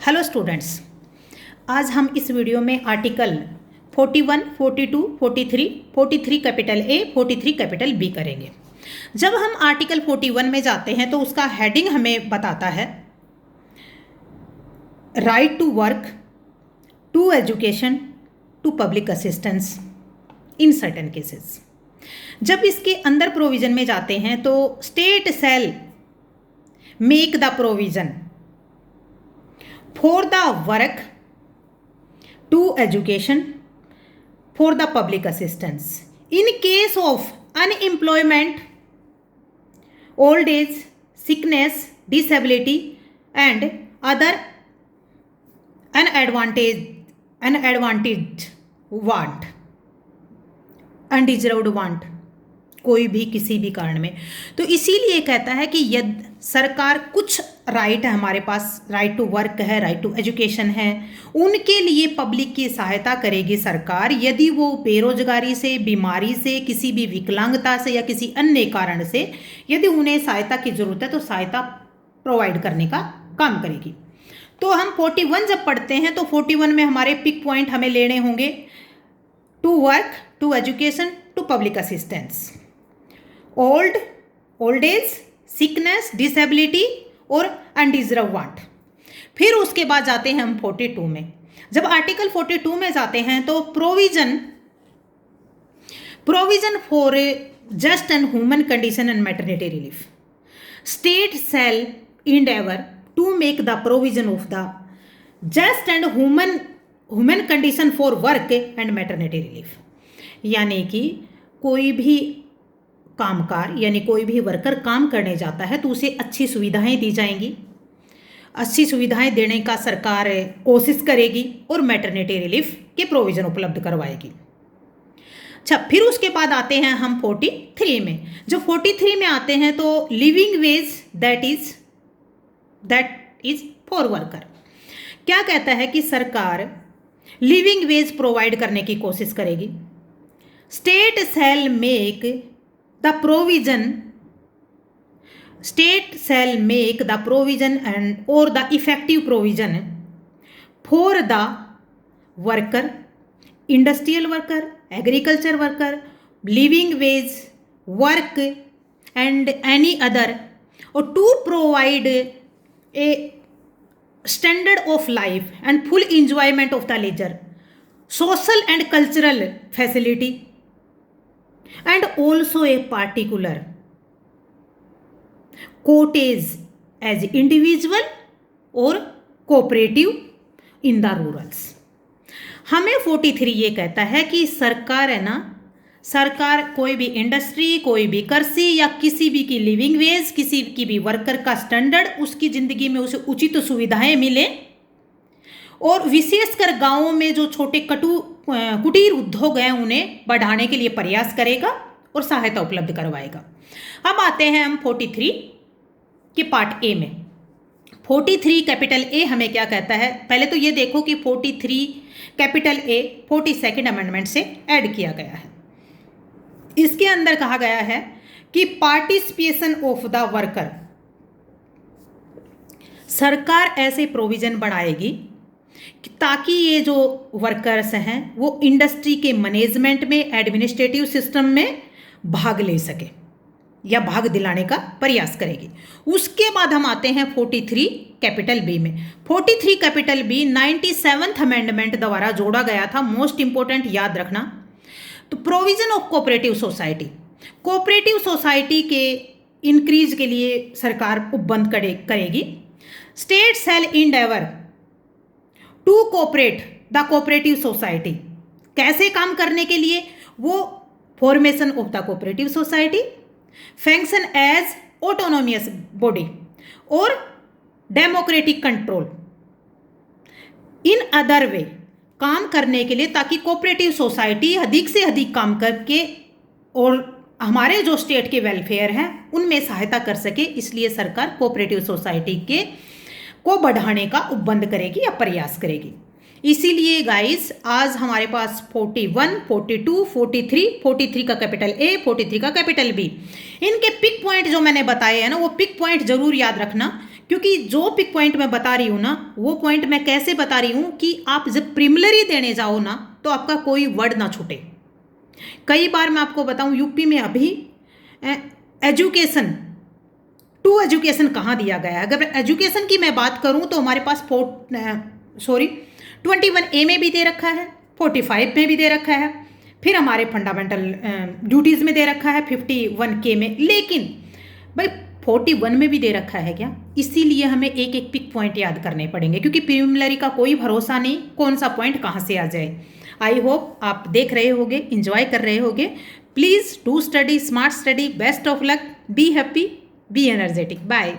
Hello students, आज हम इस वीडियो में article 41, 42, 43, 43 capital A, 43 capital B करेंगे। जब हम आर्टिकल 41 में जाते हैं तो उसका हेडिंग हमें बताता है right to work, to education, to public assistance in certain cases. जब इसके अंदर प्रोविजन में जाते हैं तो state shall make the provision for the work, to education, for the public assistance in case of unemployment, old age, sickness, disability and other unadvantaged want, undeserved want, कोई भी किसी भी कारण में। तो इसीलिए कहता है कि यदि सरकार कुछ राइट है, हमारे पास राइट टू वर्क है, राइट टू एजुकेशन है, उनके लिए पब्लिक की सहायता करेगी सरकार यदि वो बेरोजगारी से, बीमारी से, किसी भी विकलांगता से या किसी अन्य कारण से यदि उन्हें सहायता की जरूरत है तो सहायता प्रोवाइड करने का काम करेगी। तो हम 41 जब पढ़ते हैं तो 41 में हमारे पिक पॉइंट हमें लेने होंगे to work, to education, to public assistance, old age, sickness, disability और अनडिजर्व वांट। फिर उसके बाद जाते हैं हम 42 में। जब आर्टिकल 42 में जाते हैं तो provision for just and human condition and maternity relief, state shall endeavor to make the provision of the just and human condition for work and maternity relief. यानी कि कोई भी कामकार यानी कोई भी वर्कर काम करने जाता है तो उसे अच्छी सुविधाएं दी जाएंगी, अच्छी सुविधाएं देने का सरकार कोशिश करेगी और मैटरनिटी रिलीफ के प्रोविज़न उपलब्ध करवाएगी। अच्छा, फिर उसके बाद आते हैं हम 43 में। जो 43 में आते हैं तो living ways that is for worker. क्या कहता है कि सरकार लिविंग वेज प्रोवाइड करने की कोशिश करेगी। State shall make the provision and or the effective provision for the worker, industrial worker, agriculture worker, living wage work and any other, or to provide a standard of life and full enjoyment of the leisure, social and cultural facility and also a particular quotas as individual or cooperative in the rurals। हमें 43 ये कहता है कि सरकार है ना, सरकार कोई भी इंडस्ट्री, कोई भी कृषि या किसी भी की लिविंग वेज, किसी की भी वर्कर का स्टैंडर्ड, उसकी ज़िंदगी में उसे उचित सुविधाएं मिले और विशेषकर गांवों में जो छोटे कुटीर उद्योग हैं उन्हें बढ़ाने के लिए प्रयास करेगा और सहायता उपलब्ध करवाएगा। अब आते हैं हम 43 के पार्ट ए में। 43 कैपिटल ए हमें क्या कहता है? पहले तो ये देखो कि 43 कैपिटल ए 42nd अमेंडमेंट से ऐड किया गया है। इसके अंदर कहा गया है कि पार्टिसिपेशन ऑफ द वर्कर, सरकार ऐसे प्रोविजन बनाएगी ताकि ये जो वर्कर्स हैं वो इंडस्ट्री के मैनेजमेंट में, एडमिनिस्ट्रेटिव सिस्टम में भाग ले सके या भाग दिलाने का प्रयास करेगी। उसके बाद हम आते हैं 43 कैपिटल बी में। 43 कैपिटल बी 97th अमेंडमेंट द्वारा जोड़ा गया था। मोस्ट इंपॉर्टेंट याद रखना। तो प्रोविजन ऑफ कोऑपरेटिव सोसाइटी के इंक्रीज के लिए सरकार उपबंध करेगी। State shall endeavour to cooperate the cooperative society. कैसे काम करने के लिए? वो formation of the cooperative society, function as autonomous body और democratic control in other way, काम करने के लिए ताकि कोऑपरेटिव सोसाइटी अधिक से अधिक काम करके और हमारे जो स्टेट के वेलफेयर हैं उनमें सहायता कर सके। इसलिए सरकार कोऑपरेटिव सोसाइटी को बढ़ाने का उपबंध करेगी या प्रयास करेगी। इसीलिए गाइस आज हमारे पास 41, 42, 43 का कैपिटल ए, 43 का कैपिटल बी, इनके पिक पॉइंट जो मैंने बताए हैं ना, वो पिक पॉइंट जरूर याद रखना क्योंकि जो पिक पॉइंट मैं बता रही हूँ ना, वो पॉइंट मैं कैसे बता रही हूँ कि आप जब प्रीलिमिनरी देने जाओ ना तो आपका कोई वर्ड ना छूटे। कई बार मैं आपको बताऊँ यूपी में अभी एजुकेशन टू एजुकेशन कहाँ दिया गया है। अगर एजुकेशन की मैं बात करूँ तो हमारे पास 21A में भी दे रखा है, 45 में भी दे रखा है, फिर हमारे फंडामेंटल ड्यूटीज़ में दे रखा है 51K में, लेकिन भाई 41 में भी दे रखा है क्या? इसीलिए हमें एक एक पिक पॉइंट याद करने पड़ेंगे, क्योंकि प्रीलिमिनरी का कोई भरोसा नहीं कौन सा पॉइंट कहाँ से आ जाए। आई होप आप देख रहे होगे, इंजॉय कर रहे होगे। Please do study, smart study, best of luck, be happy, be energetic. Bye.